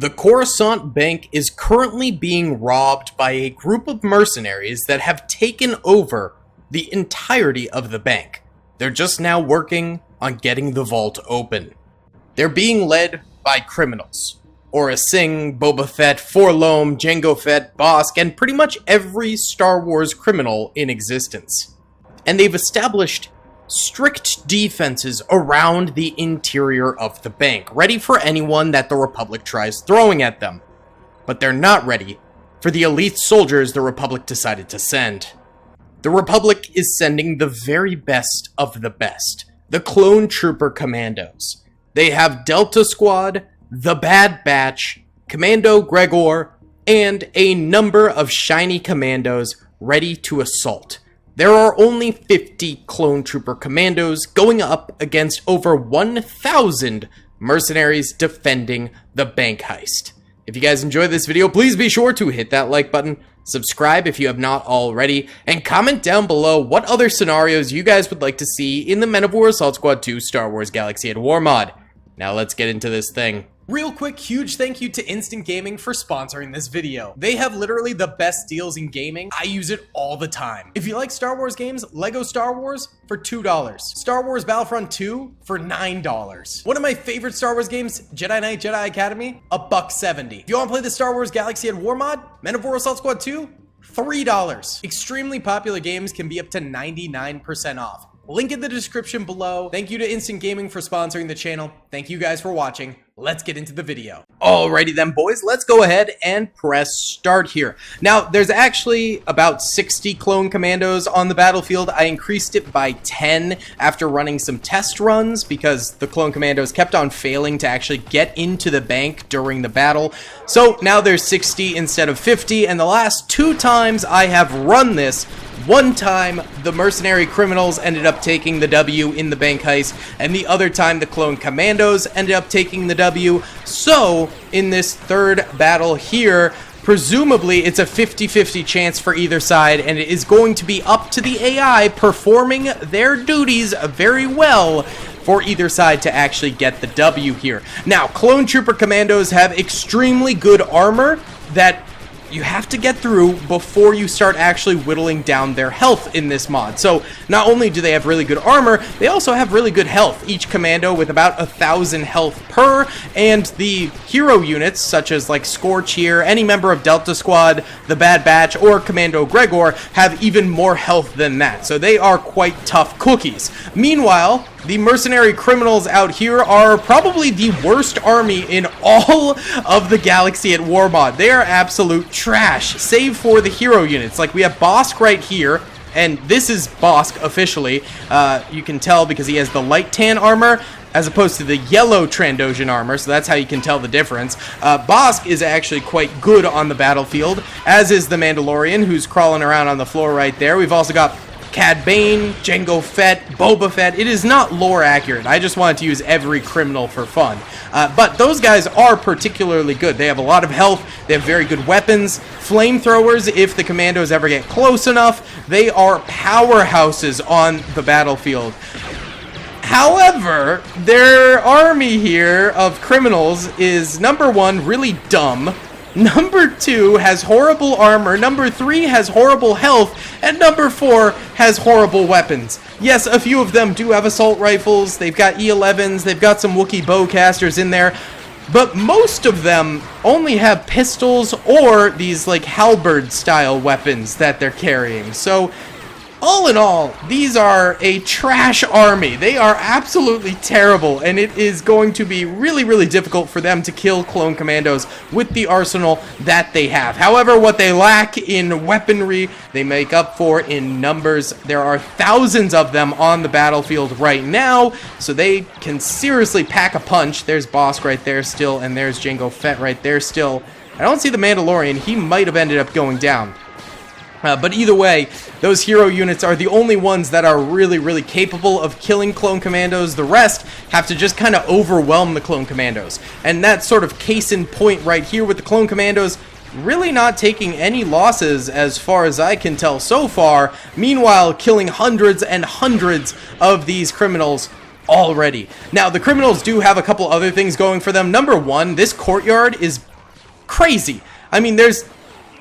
The Coruscant Bank is currently being robbed by a group of mercenaries that have taken over the entirety of the bank. They're just now working on getting the vault open. They're being led by criminals. Aura Singh, Boba Fett, Forlom, Jango Fett, Bosk, and pretty much every Star Wars criminal in existence. And they've established strict defenses around the interior of the bank, ready for anyone that the Republic tries throwing at them. But they're not ready for the elite soldiers the Republic decided to send. The Republic is sending the very best of the best, the Clone Trooper Commandos. They have Delta Squad, the Bad Batch, Commando Gregor, and a number of shiny commandos ready to assault. There are only 50 Clone Trooper Commandos going up against over 1,000 mercenaries defending the bank heist. If you guys enjoyed this video, please be sure to hit that like button, subscribe if you have not already, and comment down below what other scenarios you guys would like to see in the Men of War Assault Squad 2 Star Wars Galaxy at War mod. Now let's get into this thing. Real quick, huge thank you to Instant Gaming for sponsoring this video. They have literally the best deals in gaming. I use it all the time. If you like Star Wars games, Lego Star Wars for $2. Star Wars Battlefront 2 for $9. One of my favorite Star Wars games, Jedi Knight Jedi Academy, $1.70. If you want to play the Star Wars Galaxy at War mod, Men of War Assault Squad 2, $3. Extremely popular games can be up to 99% off. Link in the description below. Thank you to Instant Gaming for sponsoring the channel. Thank you guys for watching. Let's get into the video. Alrighty then, boys, let's go ahead and press start here. Now, there's actually about 60 Clone Commandos on the battlefield. I increased it by 10 after running some test runs because the Clone Commandos kept on failing to actually get into the bank during the battle. So now there's 60 instead of 50, and the last 2 times I have run this, one time the mercenary criminals ended up taking the W in the bank heist, and the other time the Clone Commandos ended up taking the W. So in this third battle here, presumably it's a 50-50 chance for either side, and it is going to be up to the AI performing their duties very well for either side to actually get the W here. Now, Clone Trooper Commandos have extremely good armor that you have to get through before you start actually whittling down their health in this mod. So not only do they have really good armor, they also have really good health. Each commando with about 1,000 health per, and the hero units such as like Scorch here, any member of Delta Squad, the Bad Batch, or Commando Gregor have even more health than that. So they are quite tough cookies. Meanwhile, the mercenary criminals out here are probably the worst army in all of the Galaxy at War mod. They are absolute trash, save for the hero units. Like, we have Bosk right here, and this is Bosk officially. You can tell because he has the light tan armor as opposed to the yellow Trandoshan armor, so that's how you can tell the difference. Bosk is actually quite good on the battlefield, as is the Mandalorian, who's crawling around on the floor right there. We've also got Cad Bane, Jango Fett, Boba Fett. It is not lore accurate. I just wanted to use every criminal for fun. But those guys are particularly good. They have a lot of health. They have very good weapons. Flamethrowers, if the commandos ever get close enough, they are powerhouses on the battlefield. However, their army here of criminals is, number 1, really dumb. Number 2 has horrible armor, number 3 has horrible health, and number 4 has horrible weapons. Yes, a few of them do have assault rifles, they've got E11s, they've got some Wookiee bowcasters in there, but most of them only have pistols or these like halberd style weapons that they're carrying. So all in all, these are a trash army. They are absolutely terrible, and it is going to be really, really difficult for them to kill Clone Commandos with the arsenal that they have. However, what they lack in weaponry, they make up for in numbers. There are thousands of them on the battlefield right now, so they can seriously pack a punch. There's Bosk right there still, and there's Jango Fett right there still. I don't see the Mandalorian. He might have ended up going down. But either way, those hero units are the only ones that are really, really capable of killing Clone Commandos. The rest have to just kind of overwhelm the Clone Commandos. And that's sort of case in point right here with the Clone Commandos really not taking any losses as far as I can tell so far. Meanwhile, killing hundreds and hundreds of these criminals already. Now, the criminals do have a couple other things going for them. Number 1, this courtyard is crazy. I mean, there's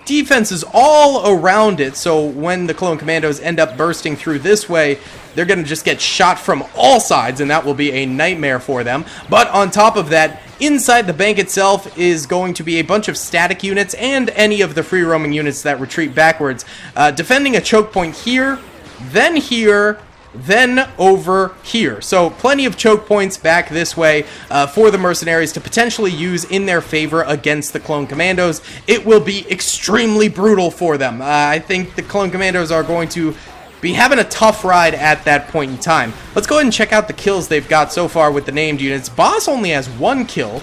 defenses all around it, so when the Clone Commandos end up bursting through this way, they're going to just get shot from all sides, and that will be a nightmare for them. But on top of that, inside the bank itself is going to be a bunch of static units and any of the free roaming units that retreat backwards, defending a choke point here, then over here. So plenty of choke points back this way for the mercenaries to potentially use in their favor against the Clone Commandos. It will be extremely brutal for them. I think the Clone Commandos are going to be having a tough ride at that point in time. Let's go ahead and check out the kills they've got so far with the named units. Boss only has 1 kill.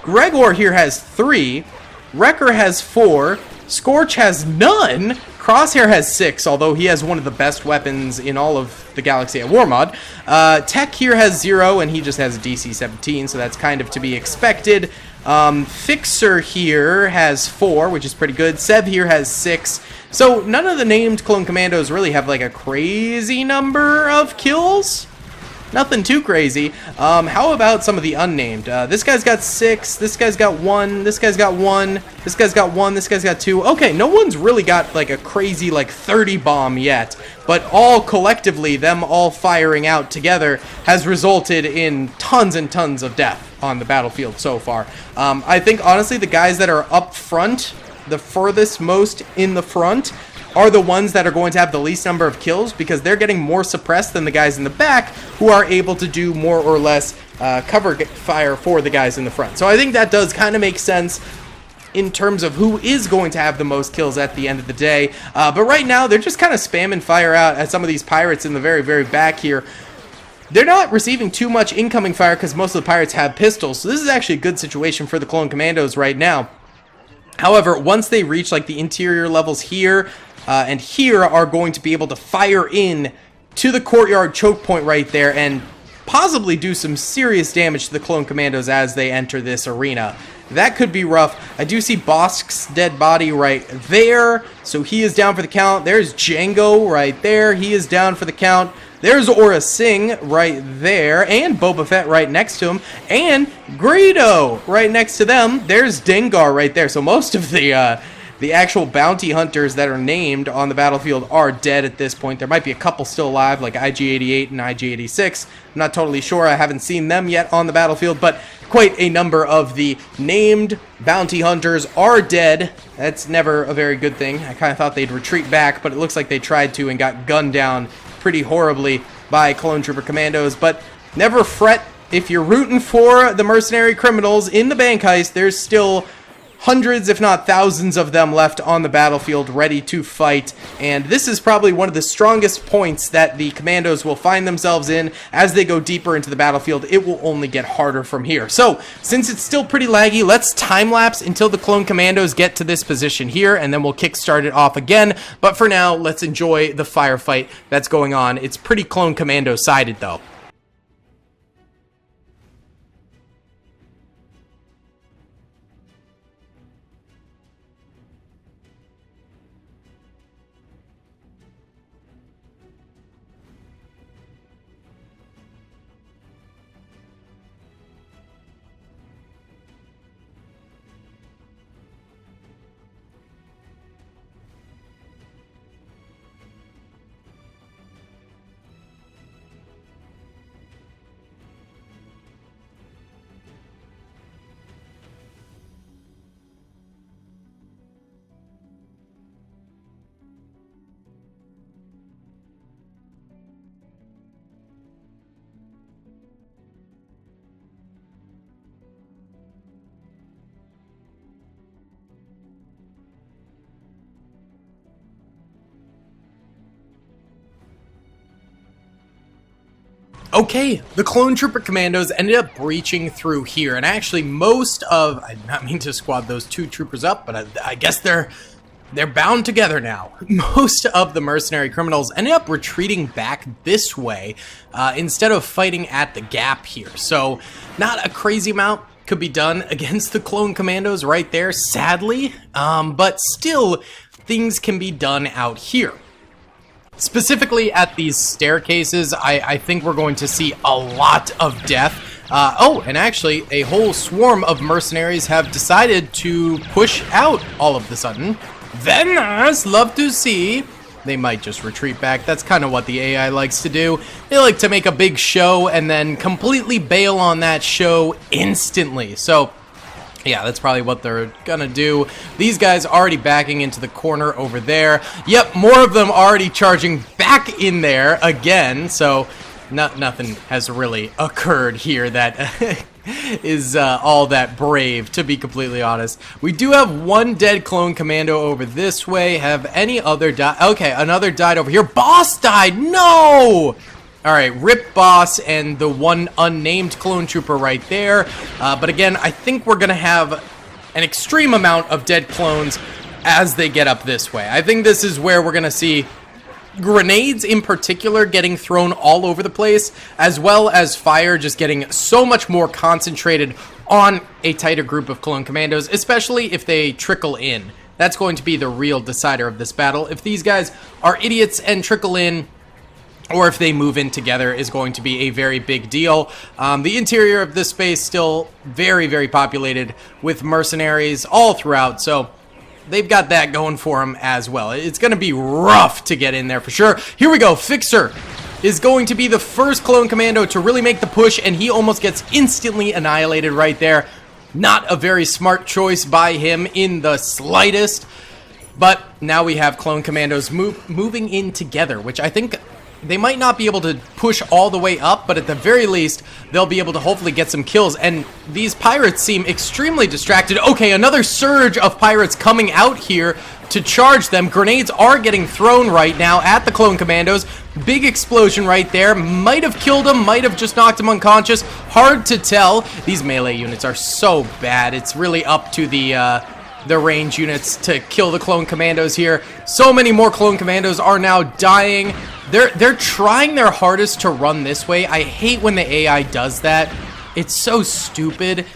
Gregor here has 3. Wrecker has 4. Scorch has none. Crosshair has 6, although he has one of the best weapons in all of the galaxy at War Mod. Tech here has 0, and he just has a DC 17, so that's kind of to be expected. Fixer here has 4, which is pretty good. Sev here has 6. So none of the named Clone Commandos really have like a crazy number of kills. Nothing too crazy. How about some of the unnamed? This guy's got 6, this guy's got 1, this guy's got 1, this guy's got 1, this guy's got 2. Okay, no one's really got like a crazy like 30 bomb yet, but all collectively, them all firing out together has resulted in tons and tons of death on the battlefield so far. I think honestly the guys that are up front, the furthest most in the front, are the ones that are going to have the least number of kills because they're getting more suppressed than the guys in the back who are able to do more or less cover fire for the guys in the front. So I think that does kind of make sense in terms of who is going to have the most kills at the end of the day. But right now, they're just kind of spamming fire out at some of these pirates in the very, very back here. They're not receiving too much incoming fire because most of the pirates have pistols. So this is actually a good situation for the Clone Commandos right now. However, once they reach like the interior levels here and here are going to be able to fire in to the courtyard choke point right there and possibly do some serious damage to the Clone Commandos as they enter this arena. That could be rough. I do see Bosk's dead body right there, so he is down for the count. There's Django right there. He is down for the count. There's Aura Singh right there, and Boba Fett right next to him, and Greedo right next to them. There's Dengar right there. So most of the actual bounty hunters that are named on the battlefield are dead at this point. There might be a couple still alive, like IG-88 and IG-86. I'm not totally sure. I haven't seen them yet on the battlefield, but quite a number of the named bounty hunters are dead. That's never a very good thing. I kind of thought they'd retreat back, but it looks like they tried to and got gunned down pretty horribly by Clone Trooper Commandos. But never fret. If you're rooting for the mercenary criminals in the bank heist, there's still hundreds, if not thousands of them left on the battlefield ready to fight, and this is probably one of the strongest points that the Commandos will find themselves in as they go deeper into the battlefield. It will only get harder from here. So, since it's still pretty laggy, let's time-lapse until the Clone Commandos get to this position here, and then we'll kickstart it off again. But for now, let's enjoy the firefight that's going on. It's pretty Clone Commando-sided, though. Okay, the Clone Trooper Commandos ended up breaching through here, and actually most of, I did not mean to squad those two troopers up, but I guess they're bound together now. Most of the mercenary criminals ended up retreating back this way instead of fighting at the gap here. So not a crazy amount could be done against the Clone Commandos right there, sadly, but still things can be done out here. Specifically at these staircases, I think we're going to see a lot of death. Oh, and actually, a whole swarm of mercenaries have decided to push out all of the sudden. Very nice, love to see. They might just retreat back. That's kind of what the AI likes to do. They like to make a big show and then completely bail on that show instantly. So, yeah, that's probably what they're gonna do. These guys already backing into the corner over there. Yep, more of them already charging back in there again. So, nothing has really occurred here that is all that brave, to be completely honest. We do have one dead clone commando over this way. Have any other died? Okay, another died over here. Boss died! No! Alright, rip boss and the one unnamed clone trooper right there. But again, I think we're gonna have an extreme amount of dead clones as they get up this way. I think this is where we're gonna see grenades in particular getting thrown all over the place, as well as fire just getting so much more concentrated on a tighter group of clone commandos, especially if they trickle in. That's going to be the real decider of this battle. If these guys are idiots and trickle in, or if they move in together, is going to be a very big deal. The interior of this space still very, very populated with mercenaries all throughout, so they've got that going for them as well. It's going to be rough to get in there for sure. Here we go. Fixer is going to be the first clone commando to really make the push, and he almost gets instantly annihilated right there. Not a very smart choice by him in the slightest. But now we have clone commandos moving in together, which I think they might not be able to push all the way up, but at the very least, they'll be able to hopefully get some kills. And these pirates seem extremely distracted. Okay, another surge of pirates coming out here to charge them. Grenades are getting thrown right now at the clone commandos. Big explosion right there. Might have killed him, might have just knocked him unconscious. Hard to tell. These melee units are so bad. It's really up to the range units to kill the clone commandos here. So many more clone commandos are now dying. They're trying their hardest to run this way. I hate when the AI does that. It's so stupid.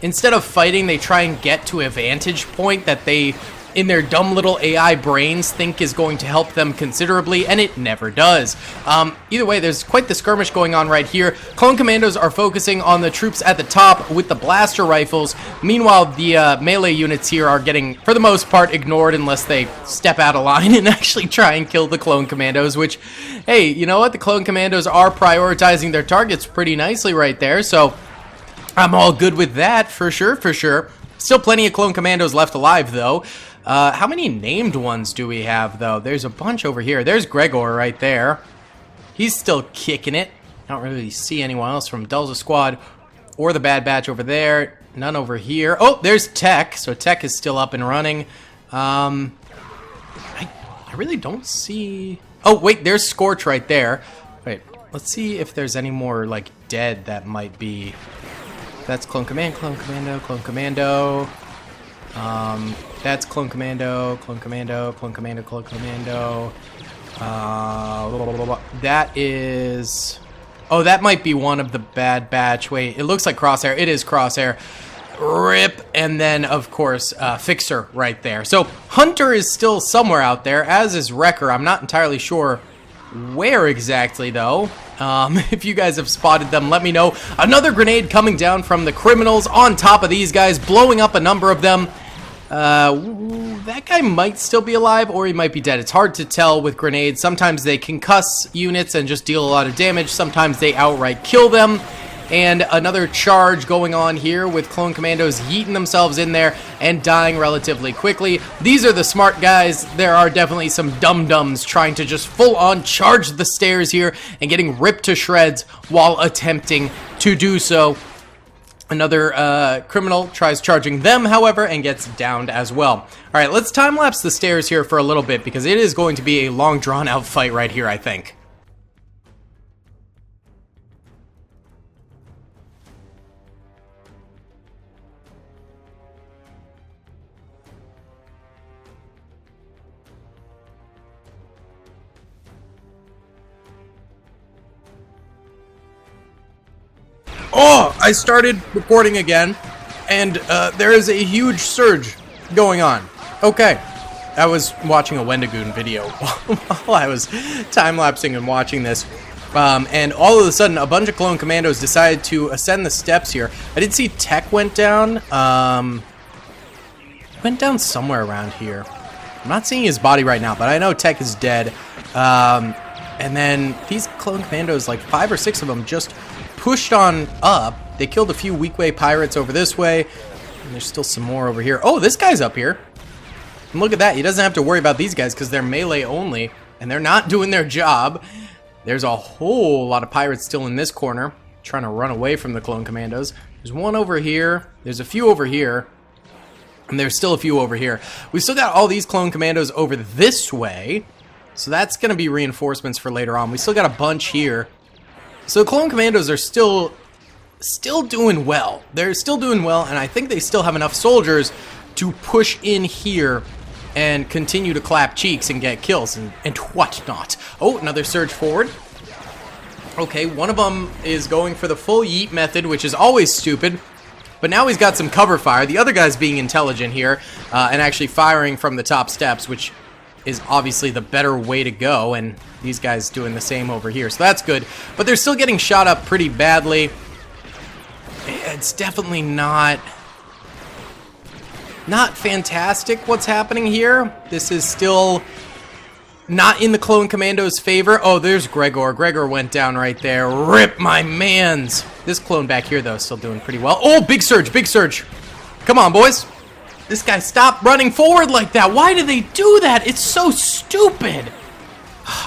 Instead of fighting, they try and get to a vantage point that they, in their dumb little AI brains, think is going to help them considerably, and it never does. Either way, there's quite the skirmish going on right here. Clone commandos are focusing on the troops at the top with the blaster rifles. Meanwhile, the melee units here are getting, for the most part, ignored unless they step out of line and actually try and kill the clone commandos, which, hey, you know what? The clone commandos are prioritizing their targets pretty nicely right there, so I'm all good with that, for sure, for sure. Still plenty of clone commandos left alive, though. How many named ones do we have, though? There's a bunch over here. There's Gregor right there. He's still kicking it. I don't really see anyone else from Delta Squad or the Bad Batch over there. None over here. Oh, there's Tech. So Tech is still up and running. I really don't see... Oh, wait, there's Scorch right there. Wait, let's see if there's any more, like, dead that might be... That's Clone Command, Clone Commando, Clone Commando... that's Clone Commando, Clone Commando, Clone Commando, Clone Commando. That is... Oh, that might be one of the Bad Batch. Wait, it looks like Crosshair. It is Crosshair. Rip. And then, of course, Fixer right there. So, Hunter is still somewhere out there, as is Wrecker. I'm not entirely sure where exactly, though. If you guys have spotted them, let me know. Another grenade coming down from the criminals on top of these guys, blowing up a number of them. That guy might still be alive, or he might be dead. It's hard to tell with grenades. Sometimes they concuss units and just deal a lot of damage. Sometimes they outright kill them. And another charge going on here with clone commandos yeeting themselves in there and dying relatively quickly. These are the smart guys. There are definitely some dum-dums trying to just full-on charge the stairs here and getting ripped to shreds while attempting to do so. Another criminal tries charging them, however, and gets downed as well. All right, let's time-lapse the stairs here for a little bit because it is going to be a long, drawn-out fight right here, I think. Oh, I started recording again, and there is a huge surge going on. Okay, I was watching a Wendigoon video while I was time-lapsing and watching this. And all of a sudden, a bunch of clone commandos decided to ascend the steps here. I did see Tech went down. Went down somewhere around here. I'm not seeing his body right now, but I know Tech is dead. And then these clone commandos, like 5 or 6 of them, just pushed on up. They killed a few weak way pirates over this way. And there's still some more over here. Oh, this guy's up here. And look at that. He doesn't have to worry about these guys because they're melee only. And they're not doing their job. There's a whole lot of pirates still in this corner, trying to run away from the clone commandos. There's one over here. There's a few over here. And there's still a few over here. We still got all these clone commandos over this way. So that's going to be reinforcements for later on. We still got a bunch here. So the clone commandos are still doing well. They're still doing well, and I think they still have enough soldiers to push in here and continue to clap cheeks and get kills and whatnot. Oh, another surge forward. Okay, one of them is going for the full yeet method, which is always stupid. But now he's got some cover fire. The other guy's being intelligent here and actually firing from the top steps, which is obviously the better way to go, and these guys doing the same over here, so that's good. But they're still getting shot up pretty badly. It's definitely not fantastic what's happening here. This is still not in the clone commandos' favor. Oh, there's Gregor. Gregor went down right there. Rip my mans. This clone back here, though, is still doing pretty well. Oh, big surge, big surge. Come on, boys. This guy stopped running forward like that. Why do they do that? It's so stupid.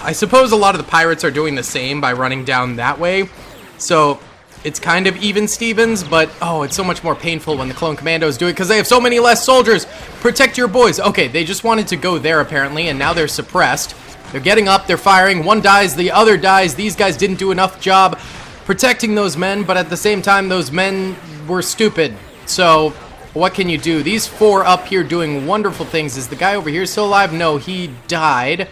I suppose a lot of the pirates are doing the same by running down that way. So it's kind of even Stevens, but oh, it's so much more painful when the clone commandos do it because they have so many less soldiers. Protect your boys. Okay, they just wanted to go there apparently, and now they're suppressed. They're getting up, they're firing. One dies, the other dies. These guys didn't do enough job protecting those men, but at the same time, those men were stupid. So what can you do? These 4 up here doing wonderful things. Is the guy over here still alive? No, he died.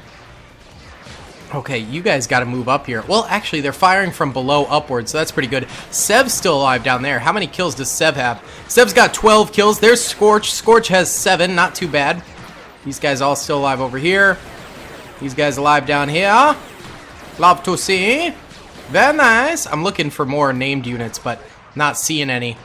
Okay, you guys got to move up here. Well, actually, they're firing from below upwards, so that's pretty good. Sev's still alive down there. How many kills does Sev have? Sev's got 12 kills. There's Scorch. Scorch has 7. Not too bad. These guys all still alive over here. These guys alive down here. Love to see. Very nice. I'm looking for more named units, but not seeing any.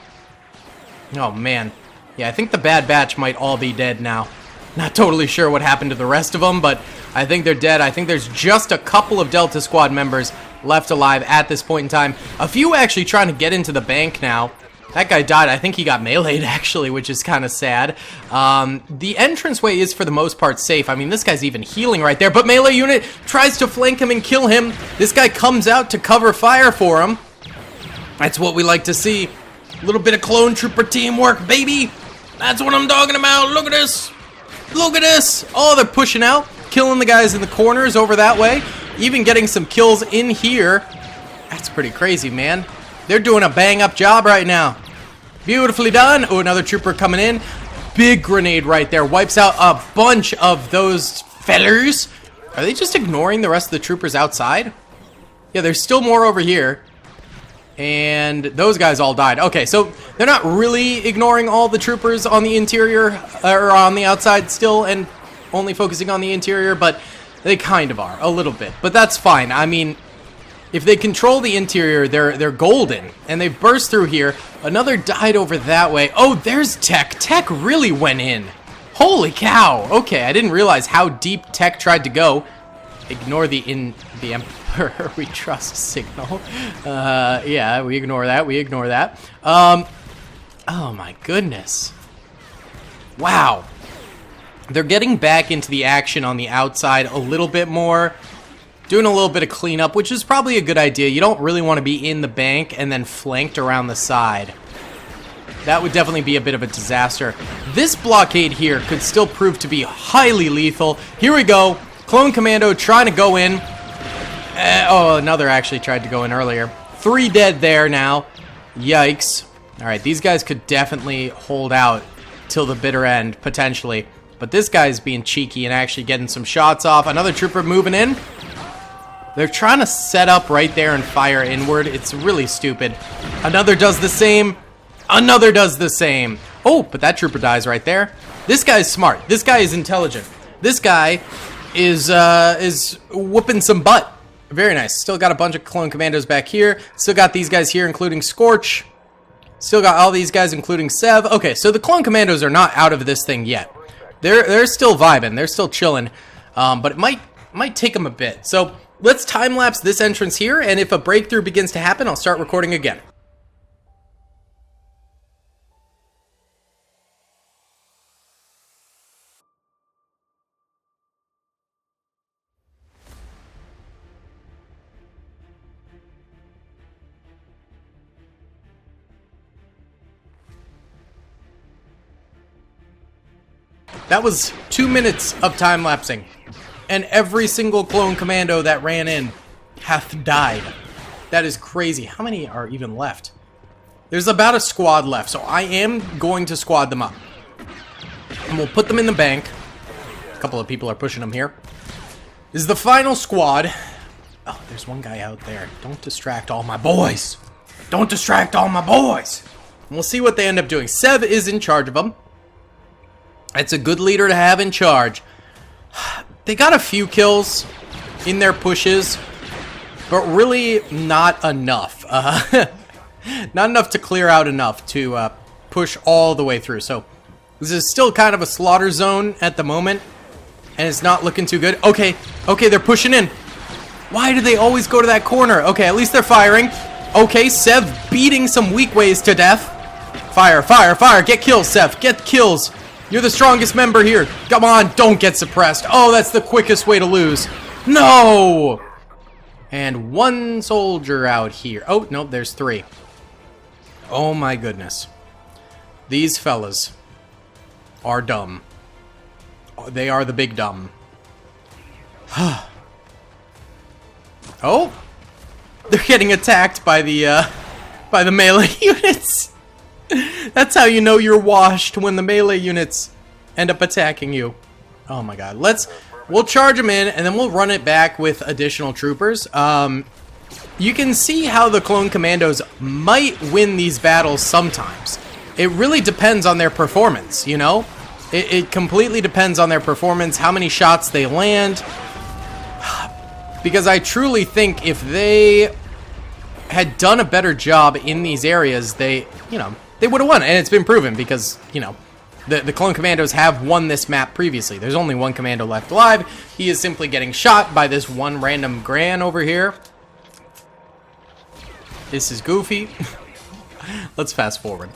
Oh, man. Yeah, I think the Bad Batch might all be dead now. Not totally sure what happened to the rest of them, but I think they're dead. I think there's just a couple of Delta Squad members left alive at this point in time. A few actually trying to get into the bank now. That guy died. I think he got meleeed, actually, which is kind of sad. The entranceway is, for the most part, safe. I mean, this guy's even healing right there, but melee unit tries to flank him and kill him. This guy comes out to cover fire for him. That's what we like to see. A little bit of clone trooper teamwork, baby. That's what I'm talking about. Look at this. Look at this. Oh, they're pushing out, killing the guys in the corners over that way, even getting some kills in here. That's pretty crazy, man. They're doing a bang-up job right now. Beautifully done. Oh, another trooper coming in. Big grenade right there. Wipes out a bunch of those fellers. Are they just ignoring the rest of the troopers outside? Yeah, there's still more over here. And those guys all died. Okay, so they're not really ignoring all the troopers on the interior, or on the outside still, and only focusing on the interior, but they kind of are, a little bit. But that's fine. I mean, if they control the interior, they're golden. And they burst through here. Another died over that way. Oh, there's Tech. Tech really went in. Holy cow. Okay, I didn't realize how deep Tech tried to go. Ignore the Emperor we trust signal. Yeah, we ignore that. We ignore that. Oh my goodness. Wow. They're getting back into the action on the outside a little bit more. Doing a little bit of cleanup, which is probably a good idea. You don't really want to be in the bank and then flanked around the side. That would definitely be a bit of a disaster. This blockade here could still prove to be highly lethal. Here we go. Clone Commando trying to go in. Oh, another actually tried to go in earlier. 3 dead there now. Yikes. Alright, these guys could definitely hold out till the bitter end, potentially. But this guy's being cheeky and actually getting some shots off. Another trooper moving in. They're trying to set up right there and fire inward. It's really stupid. Another does the same. Another does the same. Oh, but that trooper dies right there. This guy's smart. This guy is intelligent. This guy is whooping some butt Very nice. Still got a bunch of clone commandos back here. Still got these guys here, including Scorch. Still got all these guys, including Sev. Okay, so the clone commandos are not out of this thing yet. They're still vibing. They're still chilling. But it might take them a bit. So let's time-lapse this entrance here, and if a breakthrough begins to happen, I'll start recording again. That was 2 minutes of time-lapsing, and every single clone commando that ran in hath died. That is crazy. How many are even left? There's about a squad left, so I am going to squad them up. And we'll put them in the bank. A couple of people are pushing them here. This is the final squad. Oh, there's one guy out there. Don't distract all my boys. Don't distract all my boys. And we'll see what they end up doing. Sev is in charge of them. It's a good leader to have in charge. They got a few kills in their pushes, but really not enough. Not enough to clear out enough to push all the way through. So this is still kind of a slaughter zone at the moment, and it's not looking too good. Okay, they're pushing in. Why do they always go to that corner? Okay, at least they're firing. Okay, Sev beating some weak ways to death. Fire, fire, fire. Get kills, Sev. Get kills. You're the strongest member here. Come on, don't get suppressed. Oh, that's the quickest way to lose. No! And one soldier out here. Oh, no, there's 3. Oh my goodness. These fellas are dumb. They are the big dumb. Oh! They're getting attacked by the melee units. That's how you know you're washed, when the melee units end up attacking you. Oh my god. We'll charge them in, and then we'll run it back with additional troopers. You can see how the clone commandos might win these battles sometimes. It really depends on their performance, you know? It completely depends on their performance, how many shots they land. Because I truly think if they had done a better job in these areas, they would have won, and it's been proven because, the clone commandos have won this map previously. There's only one commando left alive. He is simply getting shot by this one random Gran over here. This is goofy. Let's fast forward.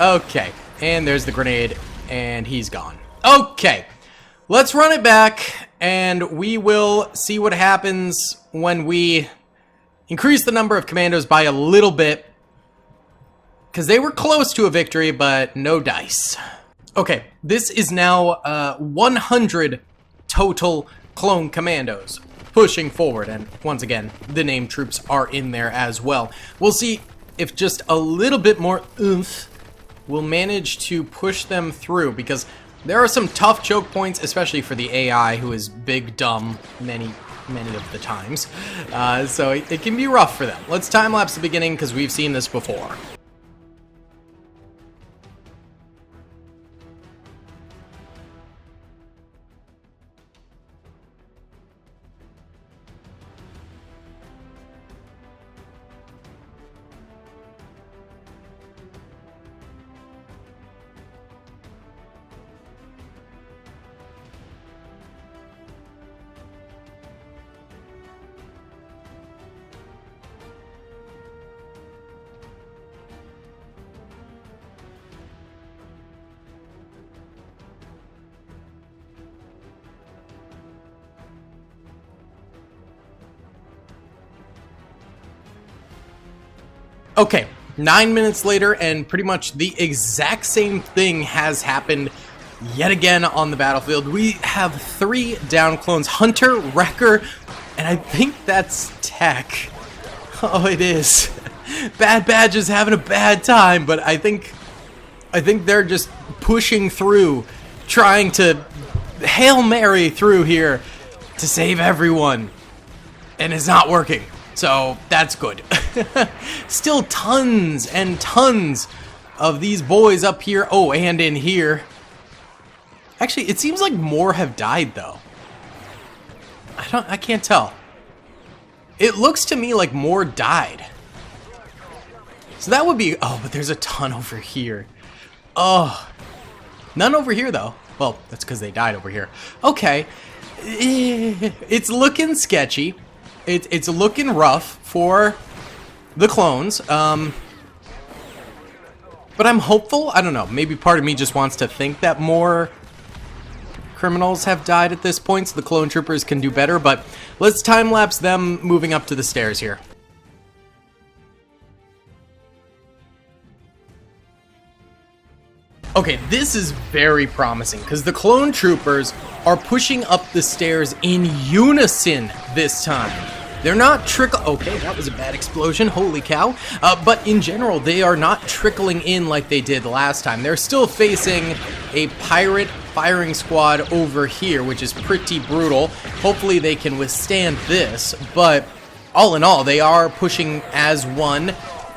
Okay, and there's the grenade, and he's gone. Okay, let's run it back, and we will see what happens when we increase the number of commandos by a little bit. Because they were close to a victory, but no dice. Okay, this is now 100 total clone commandos pushing forward. And once again, the named troops are in there as well. We'll see if just a little bit more oomph will manage to push them through. Because there are some tough choke points, especially for the AI, who is big dumb many of the times. So it can be rough for them. Let's time-lapse the beginning because we've seen this before. Okay, 9 minutes later, and pretty much the exact same thing has happened yet again on the battlefield. We have 3 down clones, Hunter, Wrecker, and I think that's Tech. Oh, it is. Bad Badge is having a bad time, but I think they're just pushing through, trying to Hail Mary through here to save everyone, and it's not working. So that's good. Still tons and tons of these boys up here. Oh, and in here. Actually, it seems like more have died though. I can't tell. It looks to me like more died. So that would be... Oh, but there's a ton over here. Oh. None over here, though. Well, that's because they died over here. Okay. It's looking sketchy. It's looking rough for the clones. But I'm hopeful. I don't know. Maybe part of me just wants to think that more criminals have died at this point, so the clone troopers can do better. But let's time-lapse them moving up to the stairs here. Okay, this is very promising because the clone troopers are pushing up the stairs in unison this time. They're not okay, that was a bad explosion, holy cow. But in general, they are not trickling in like they did last time. They're still facing a pirate firing squad over here, which is pretty brutal. Hopefully they can withstand this, but all in all, they are pushing as one.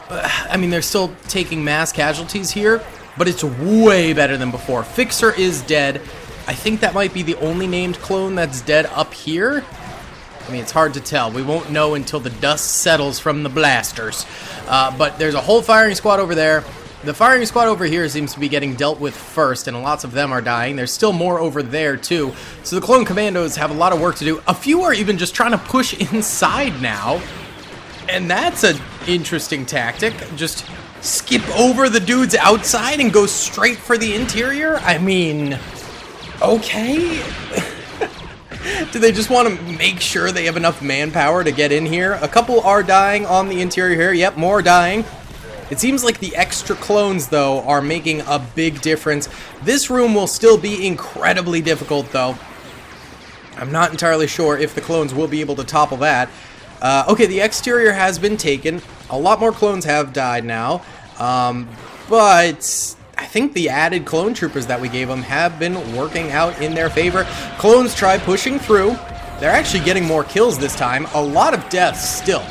I mean, they're still taking mass casualties here, but it's way better than before. Fixer is dead. I think that might be the only named clone that's dead up here. I mean, it's hard to tell. We won't know until the dust settles from the blasters. But there's a whole firing squad over there. The firing squad over here seems to be getting dealt with first, and lots of them are dying. There's still more over there, too. So the Clone Commandos have a lot of work to do. A few are even just trying to push inside now. And that's an interesting tactic. Just skip over the dudes outside and go straight for the interior? I mean, okay. Do they just want to make sure they have enough manpower to get in here? A couple are dying on the interior here. Yep, more dying. It seems like the extra clones, though, are making a big difference. This room will still be incredibly difficult, though. I'm not entirely sure if the clones will be able to topple that. Okay, the exterior has been taken. A lot more clones have died now. But I think the added clone troopers that we gave them have been working out in their favor. Clones try pushing through. They're actually getting more kills this time. A lot of deaths still.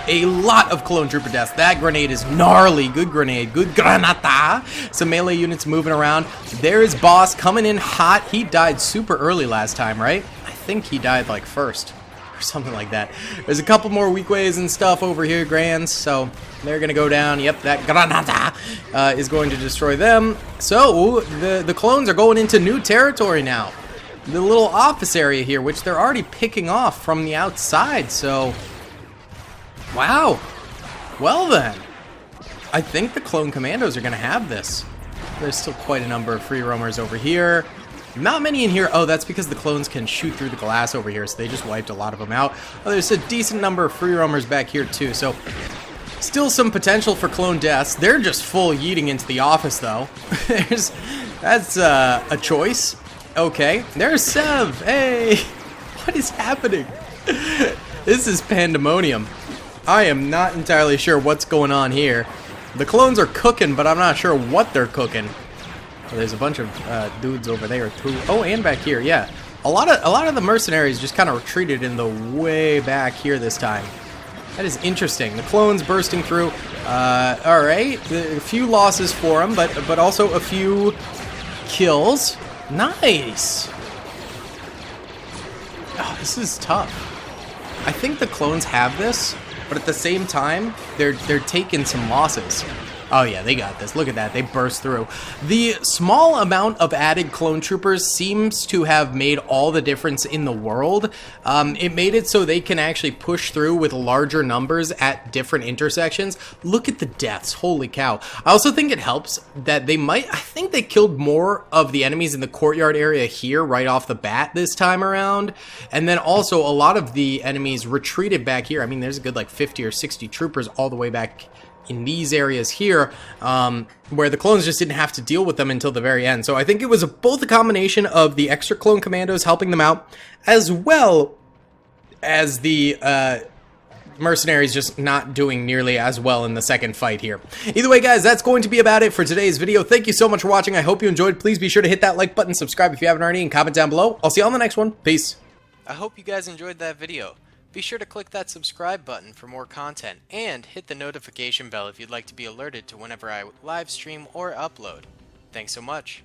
A lot of clone trooper deaths. That grenade is gnarly. Good grenade. Good granata. Some melee units moving around. There's Boss coming in hot. He died super early last time, right? I think he died like first or something like that. There's a couple more weak ways and stuff over here, Grands, so they're gonna go down. Yep, that granata is going to destroy them. So the clones are going into new territory now. The little office area here, which they're already picking off from the outside, so wow. Well then, I think the Clone Commandos are gonna have this. There's still quite a number of free roamers over here. Not many in here. Oh, that's because the clones can shoot through the glass over here, so they just wiped a lot of them out. Oh, there's a decent number of free roamers back here, too, so still some potential for clone deaths. They're just full yeeting into the office, though. That's a choice. Okay, there's Sev. Hey, what is happening? This is pandemonium. I am not entirely sure what's going on here. The clones are cooking, but I'm not sure what they're cooking. So there's a bunch of dudes over there too. Oh, and back here, yeah. A lot of the mercenaries just kind of retreated in the way back here this time. That is interesting. The clones bursting through. All right, a few losses for them, but also a few kills. Nice. Oh, this is tough. I think the clones have this, but at the same time, they're taking some losses. Oh yeah, they got this. Look at that. They burst through. The small amount of added clone troopers seems to have made all the difference in the world. It made it so they can actually push through with larger numbers at different intersections. Look at the deaths. Holy cow. I also think it helps that I think they killed more of the enemies in the courtyard area here right off the bat this time around. And then also a lot of the enemies retreated back here. I mean, there's a good like 50 or 60 troopers all the way back in these areas here, where the clones just didn't have to deal with them until the very end. So I think it was both a combination of the extra clone commandos helping them out, as well as the mercenaries just not doing nearly as well in the second fight here. Either way, guys, that's going to be about it for today's video. Thank you so much for watching. I hope you enjoyed. Please be sure to hit that like button, subscribe if you haven't already, and comment down below. I'll see you on the next one. Peace. I hope you guys enjoyed that video. Be sure to click that subscribe button for more content, and hit the notification bell if you'd like to be alerted to whenever I live stream or upload. Thanks so much.